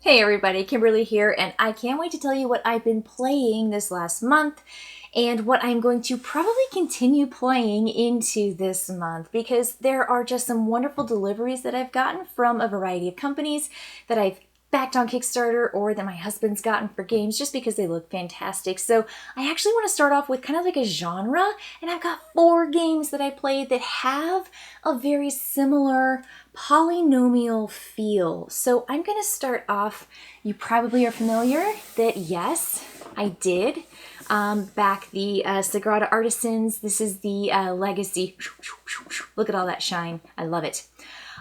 Hey everybody, Kimberly here, and I can't wait to tell you what I've been playing this last month and what I'm going to probably continue playing into this month because there are just some wonderful deliveries that I've gotten from a variety of companies that I've backed on Kickstarter or that my husband's gotten for games just because they look fantastic. So I actually want to start off with kind of like a genre, and I've got 4 games that I played that have a very similar polynomial feel. So I'm going to start off, you probably are familiar that yes, I did back the Sagrada Artisans. This is the Legacy. Look at all that shine. I love it.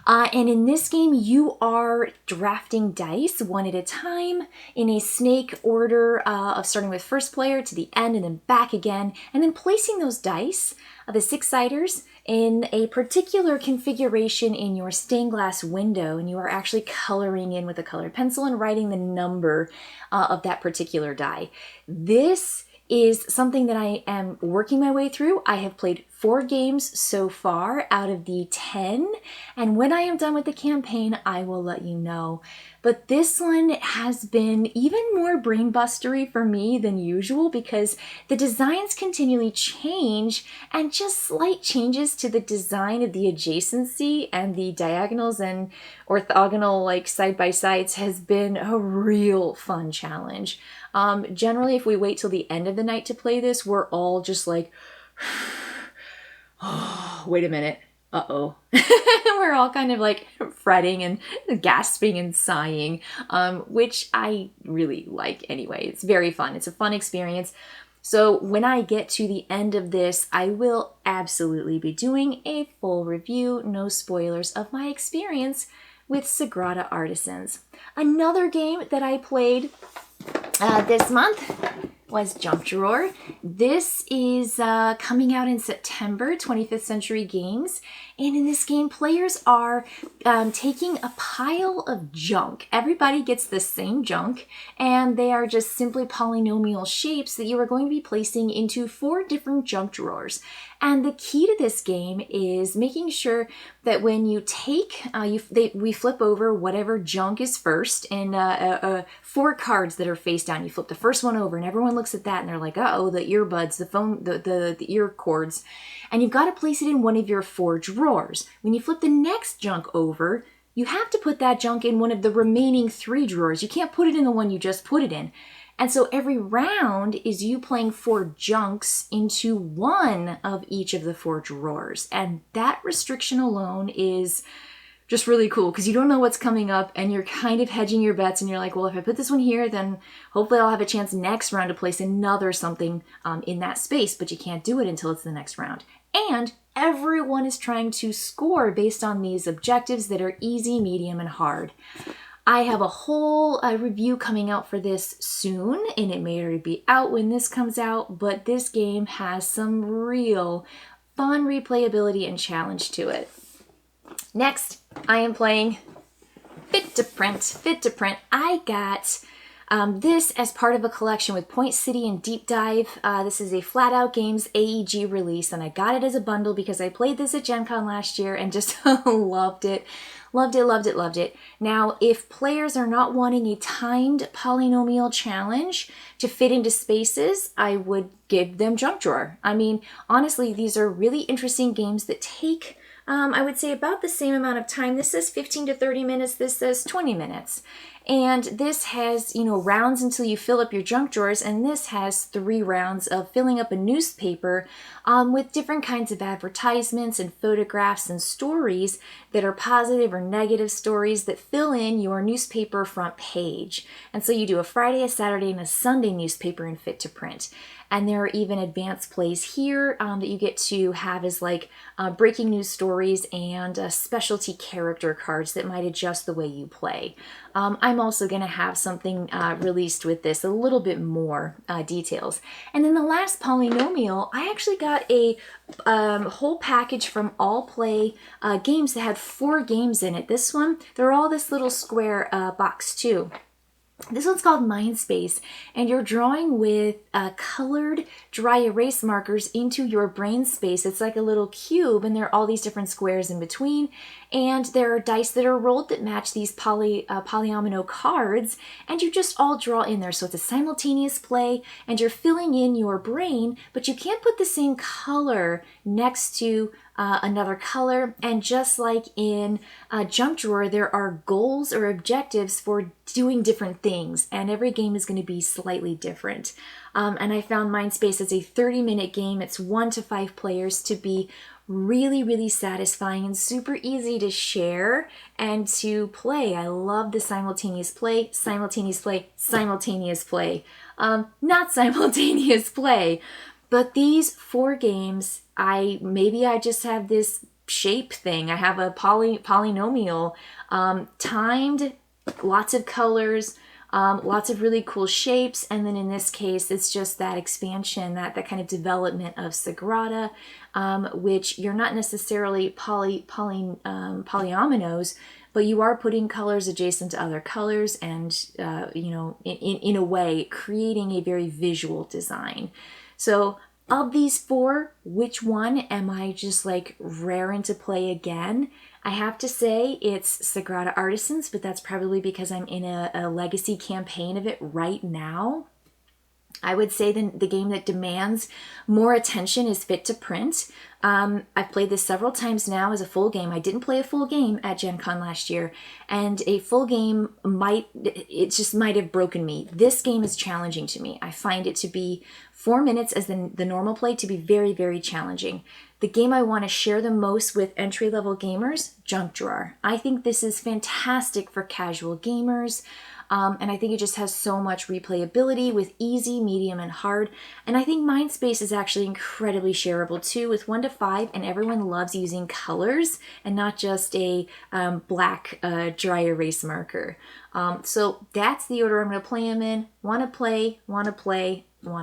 And in this game, you are drafting dice one at a time in a snake order of starting with first player to the end and then back again, and then placing those dice, the 6-siders, in a particular configuration in your stained glass window, and you are actually coloring in with a colored pencil and writing the number of that particular die. This is something that I am working my way through. I have played 4 games so far out of the 10, and when I am done with the campaign, I will let you know. But this one has been even more brain-bustery for me than usual because the designs continually change, and just slight changes to the design of the adjacency and the diagonals and orthogonal like side-by-sides has been a real fun challenge. Generally, if we wait till the end of the night to play this, we're all just like, oh, wait a minute, uh-oh. We're all kind of like fretting and gasping and sighing, which I really like anyway. It's very fun. It's a fun experience. So when I get to the end of this, I will absolutely be doing a full review, no spoilers, of my experience with Sagrada Artisans. Another game that I played this month was Junk Drawer. This is coming out in September, 25th Century Games. And in this game, players are taking a pile of junk. Everybody gets the same junk, and they are just simply polynomial shapes that you are going to be placing into 4 different junk drawers. And the key to this game is making sure that when you take, we flip over whatever junk is first, and 4 cards that are face down. You flip the first one over, and everyone looks at that, and they're like, uh-oh, the earbuds, the phone, the ear cords. And you've got to place it in one of your 4 drawers. When you flip the next junk over, you have to put that junk in one of the remaining 3 drawers. You can't put it in the one you just put it in. And so every round is you playing 4 junks into one of each of the 4 drawers. And that restriction alone is just really cool because you don't know what's coming up and you're kind of hedging your bets, and you're like, well, if I put this one here, then hopefully I'll have a chance next round to place another something in that space, but you can't do it until it's the next round. And everyone is trying to score based on these objectives that are easy, medium, and hard. I have a whole review coming out for this soon, and it may already be out when this comes out, but this game has some real fun replayability and challenge to it. Next, I am playing Vistaprint. I got this as part of a collection with Point City and Deep Dive. This is a Flat Out Games AEG release, and I got it as a bundle because I played this at Gen Con last year and just loved it. Loved it. Now, if players are not wanting a timed polynomial challenge to fit into spaces, I would give them Junk Drawer. I mean, honestly, these are really interesting games that take I would say about the same amount of time. This says 15 to 30 minutes. This says 20 minutes. And this has, rounds until you fill up your junk drawers. And this has 3 rounds of filling up a newspaper with different kinds of advertisements and photographs and stories that are positive or negative stories that fill in your newspaper front page. And so you do a Friday, a Saturday, and a Sunday newspaper in Fit to Print. And there are even advanced plays here that you get to have as like breaking news stories and specialty character cards that might adjust the way you play. I'm also going to have something released with this, a little bit more details. And then the last polynomial, I actually got a whole package from All Play Games that had 4 games in it. This one, they're all this little square box too. This one's called Mindspace, and you're drawing with colored dry erase markers into your brain space. It's like a little cube, and there are all these different squares in between, and there are dice that are rolled that match these polyomino cards, and you just all draw in there. So it's a simultaneous play, and you're filling in your brain, but you can't put the same color next to another color. And just like in Junk Drawer, there are goals or objectives for doing different things, and every game is going to be slightly different. And I found Mindspace as a 30-minute game. It's 1 to 5 players to be really, really satisfying and super easy to share and to play. I love the simultaneous play, simultaneous play, simultaneous play. Not simultaneous play, but these 4 games, maybe I just have this shape thing. I have a polynomial, timed, lots of colors, lots of really cool shapes, and then in this case, it's just that expansion, that kind of development of Sagrada, which you're not necessarily polyominoes, but you are putting colors adjacent to other colors, and in a way, creating a very visual design. So of these 4, which one am I just like raring to play again? I have to say it's Sagrada Artisans, but that's probably because I'm in a legacy campaign of it right now. I would say the game that demands more attention is Fit to Print. I've played this several times now as a full game. I didn't play a full game at Gen Con last year, and a full game might have broken me. This game is challenging to me. I find it to be 4 minutes as the normal play to be very, very challenging. The game I want to share the most with entry-level gamers, Junk Drawer. I think this is fantastic for casual gamers. And I think it just has so much replayability with easy, medium, and hard. And I think Mindspace is actually incredibly shareable too with 1 to 5, and everyone loves using colors and not just a black dry erase marker. So that's the order I'm going to play them in. Want to play, want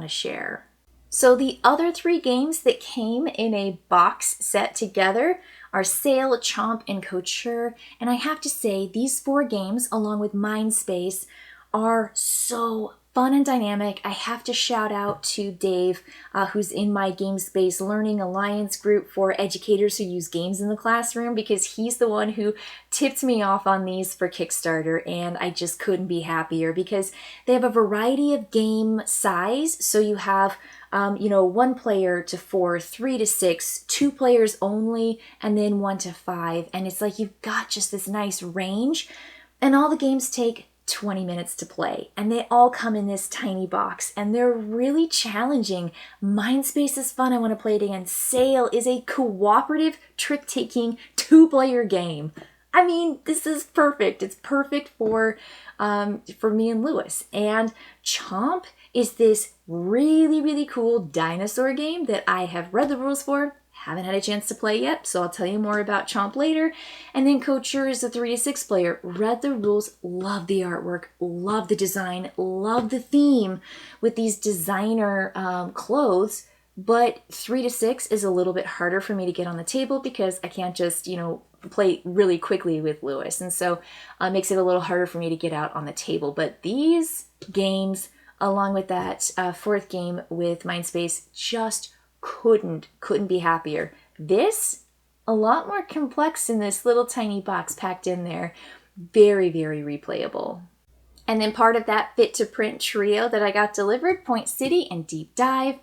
to share. So the other 3 games that came in a box set together are Sail, Chomp, and Couture. And I have to say, these 4 games, along with Mindspace, are so fun and dynamic. I have to shout out to Dave, who's in my GameSpace Learning Alliance group for educators who use games in the classroom, because he's the one who tipped me off on these for Kickstarter, and I just couldn't be happier because they have a variety of game size. So you have 1 player to 4, 3 to 6, 2 players only, and then 1 to 5. And it's like you've got just this nice range, and all the games take 20 minutes to play, and they all come in this tiny box, and they're really challenging. Mindspace is fun. I want to play it again. Sail is a cooperative trick-taking 2-player game. I mean, this is perfect. It's perfect for me and Lewis. And Chomp is this really, really cool dinosaur game that I have read the rules for, haven't had a chance to play yet, so I'll tell you more about Chomp later. And then Couture is a 3 to 6 player, read the rules, love the artwork, love the design, love the theme with these designer clothes. But 3 to 6 is a little bit harder for me to get on the table because I can't just, play really quickly with Lewis. And so it makes it a little harder for me to get out on the table. But these games, along with that 4th game with Mindspace, just couldn't be happier. This, a lot more complex in this little tiny box packed in there. Very, very replayable. And then part of that Fit to Print trio that I got delivered, Point City and Deep Dive.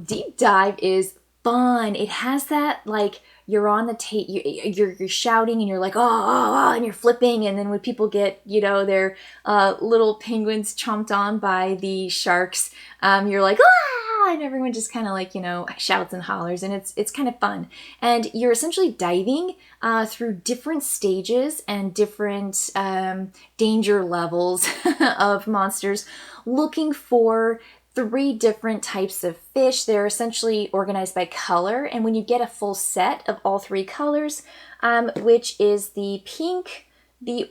Deep Dive is fun. It has that, like, you're on the you're shouting and you're like, oh, and you're flipping, and then when people get, their little penguins chomped on by the sharks, you're like, ah, and everyone just kind of like, shouts and hollers, and it's kind of fun. And you're essentially diving through different stages and different danger levels of monsters, looking for 3 different types of fish. They're essentially organized by color, and when you get a full set of all 3 colors, which is the pink, the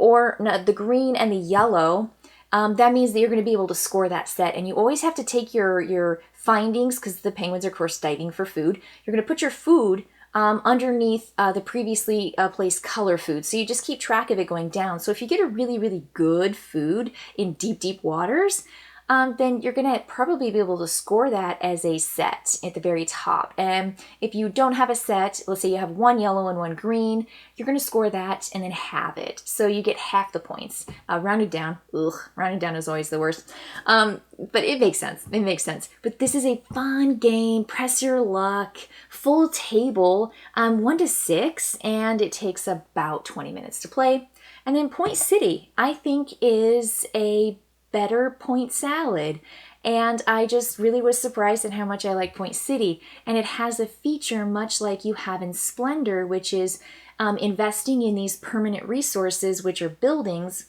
green, and the yellow, that means that you're going to be able to score that set. And you always have to take your findings, because the penguins are, of course, diving for food. You're going to put your food underneath the previously placed color food. So you just keep track of it going down. So if you get a really, really good food in deep, deep waters, then you're going to probably be able to score that as a set at the very top. And if you don't have a set, let's say you have one yellow and one green, you're going to score that and then halve it. So you get half the points. Rounded down. Ugh, rounded down is always the worst. But it makes sense. It makes sense. But this is a fun game. Press your luck. Full table. 1 to 6. And it takes about 20 minutes to play. And then Point City, I think, is a better point salad. And I just really was surprised at how much I like Point City. And it has a feature much like you have in Splendor, which is investing in these permanent resources, which are buildings,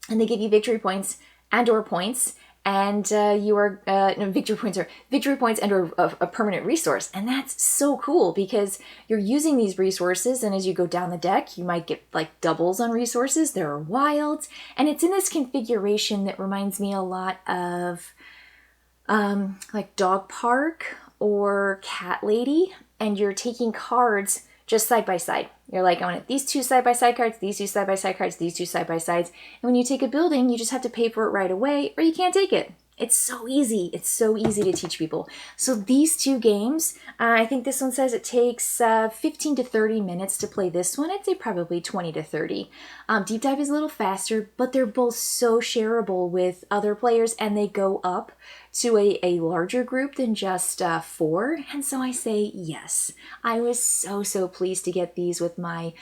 and they give you victory points and or points. And victory points and a permanent resource. And that's so cool because you're using these resources, and as you go down the deck, you might get like doubles on resources. There are wilds, and it's in this configuration that reminds me a lot of like Dog Park or Cat Lady, and you're taking cards just side by side. You're like, I want these 2 side-by-side cards, these 2 side-by-side cards, these 2 side-by-sides. And when you take a building, you just have to pay for it right away, or you can't take it. It's so easy. It's so easy to teach people. So these 2 games, I think this one says it takes 15 to 30 minutes to play this one. I'd say probably 20 to 30. Deep Dive is a little faster, but they're both so shareable with other players, and they go up to a larger group than just 4. And so I say yes. I was so pleased to get these with my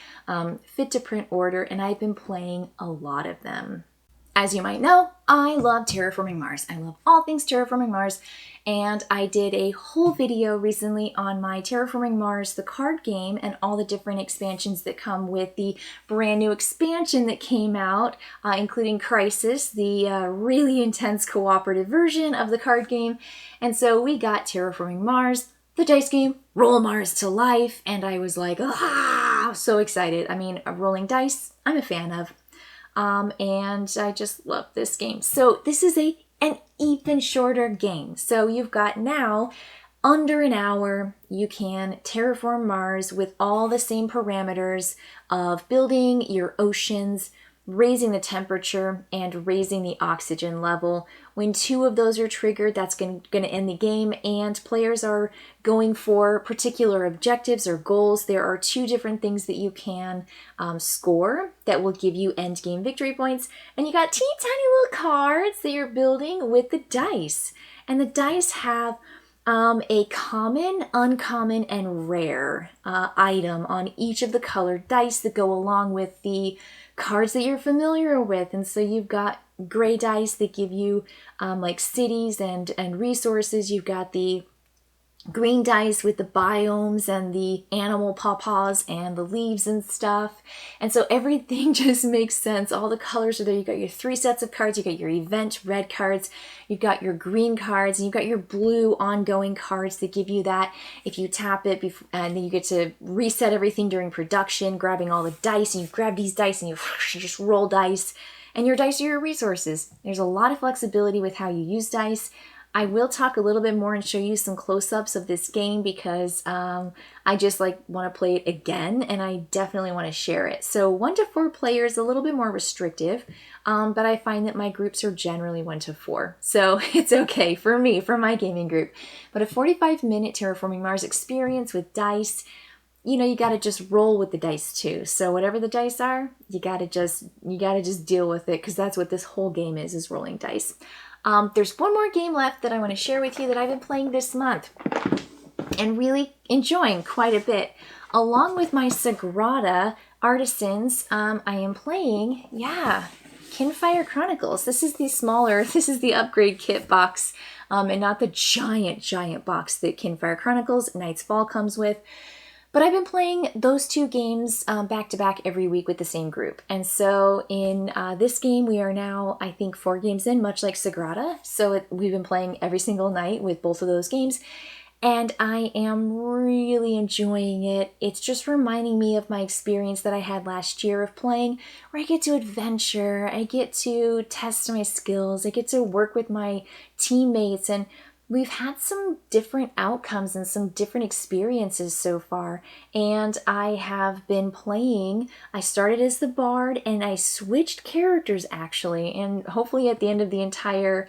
Fit to Print order, and I've been playing a lot of them. As you might know, I love Terraforming Mars. I love all things Terraforming Mars, and I did a whole video recently on my Terraforming Mars, the card game, and all the different expansions that come with the brand new expansion that came out, including Crisis, the really intense cooperative version of the card game. And so we got Terraforming Mars, the dice game, roll Mars to life, and I was like, so excited. I mean, rolling dice, I'm a fan of. And I just love this game. So this is an even shorter game. So you've got now under an hour, you can terraform Mars with all the same parameters of building your oceans, raising the temperature, and raising the oxygen level. When 2 of those are triggered, that's going to end the game, and players are going for particular objectives or goals. There are 2 different things that you can score that will give you end game victory points, and you got teeny tiny little cards that you're building with the dice. And the dice have a common, uncommon, and rare item on each of the colored dice that go along with the cards that you're familiar with. And so you've got gray dice that give you like cities and resources. You've got the green dice with the biomes and the animal pawpaws and the leaves and stuff. And so everything just makes sense. All the colors are there. You've got your 3 sets of cards. You've got your event red cards. You've got your green cards. And you've got your blue ongoing cards that give you that. If you tap it, and then you get to reset everything during production, grabbing all the dice. And you grab these dice and you just roll dice. And your dice are your resources. There's a lot of flexibility with how you use dice. I will talk a little bit more and show you some close-ups of this game because I just want to play it again, and I definitely want to share it. So 1 to 4 players, a little bit more restrictive, but I find that my groups are generally 1 to 4. So it's okay for me, for my gaming group. But a 45-minute Terraforming Mars experience with dice, you got to just roll with the dice too. So whatever the dice are, you got to just deal with it, because that's what this whole game is rolling dice. There's one more game left that I want to share with you that I've been playing this month and really enjoying quite a bit. Along with my Sagrada Artisans, I am playing, Fire Chronicles. This is the upgrade kit box, and not the giant box that Fire Chronicles Night's Fall comes with. But I've been playing those 2 games back to back every week with the same group. And so in this game, we are now, I think, 4 games in, much like Sagrada. So we've been playing every single night with both of those games. And I am really enjoying it. It's just reminding me of my experience that I had last year of playing, where I get to adventure, I get to test my skills, I get to work with my teammates, and we've had some different outcomes and some different experiences so far. And I have been playing, I started as the bard and I switched characters actually. And hopefully at the end of the entire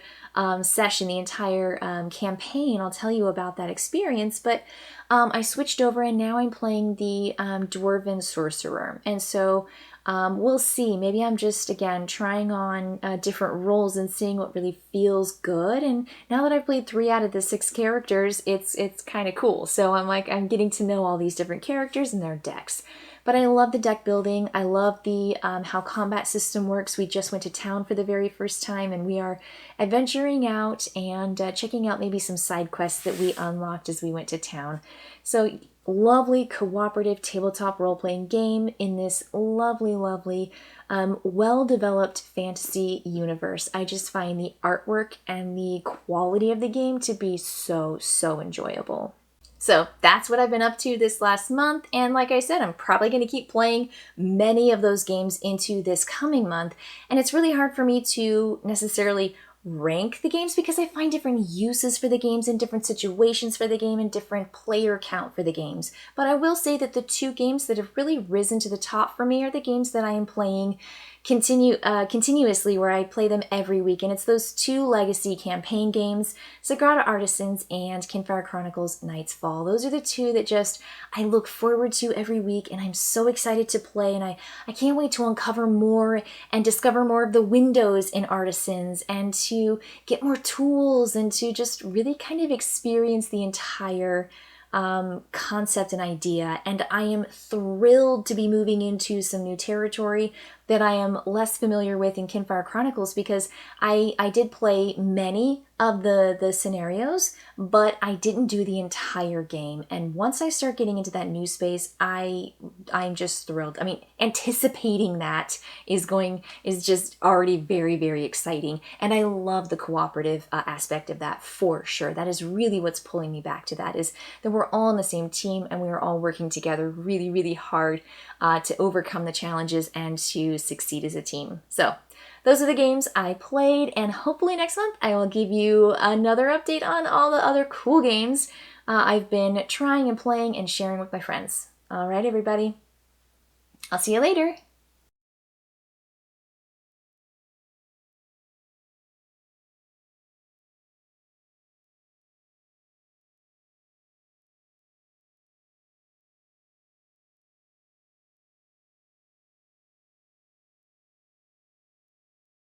session, the entire campaign, I'll tell you about that experience. But I switched over and now I'm playing the Dwarven Sorcerer. And so we'll see. Maybe I'm just, again, trying on different roles and seeing what really feels good. And now that I've played 3 out of the 6 characters, it's kind of cool. So I'm getting to know all these different characters and their decks. But I love the deck building. I love the how combat system works. We just went to town for the very first time, and we are adventuring out and checking out maybe some side quests that we unlocked as we went to town. So lovely cooperative tabletop role-playing game in this lovely, lovely, well-developed fantasy universe. I just find the artwork and the quality of the game to be so, so enjoyable. So that's what I've been up to this last month, and like I said, I'm probably going to keep playing many of those games into this coming month, and it's really hard for me to necessarily rank the games because I find different uses for the games and different situations for the game and different player count for the games. But I will say that the 2 games that have really risen to the top for me are the games that I am playing continuously, where I play them every week, and it's those 2 legacy campaign games, Sagrada Artisans and Fire Chronicles Night's Fall. Those are the 2 that just I look forward to every week, and I'm so excited to play, and I can't wait to uncover more and discover more of the windows in Artisans and to get more tools and to just really kind of experience the entire concept and idea. And I am thrilled to be moving into some new territory that I am less familiar with in Fire Chronicles, because I did play many of the scenarios, but I didn't do the entire game. And once I start getting into that new space, I'm just thrilled. I mean, anticipating that is just already very, very exciting. And I love the cooperative aspect of that for sure. That is really what's pulling me back to that, is that we're all on the same team and we are all working together really, really hard to overcome the challenges and to succeed as a team. So those are the games I played, and hopefully next month I will give you another update on all the other cool games I've been trying and playing and sharing with my friends. All right, everybody. I'll see you later.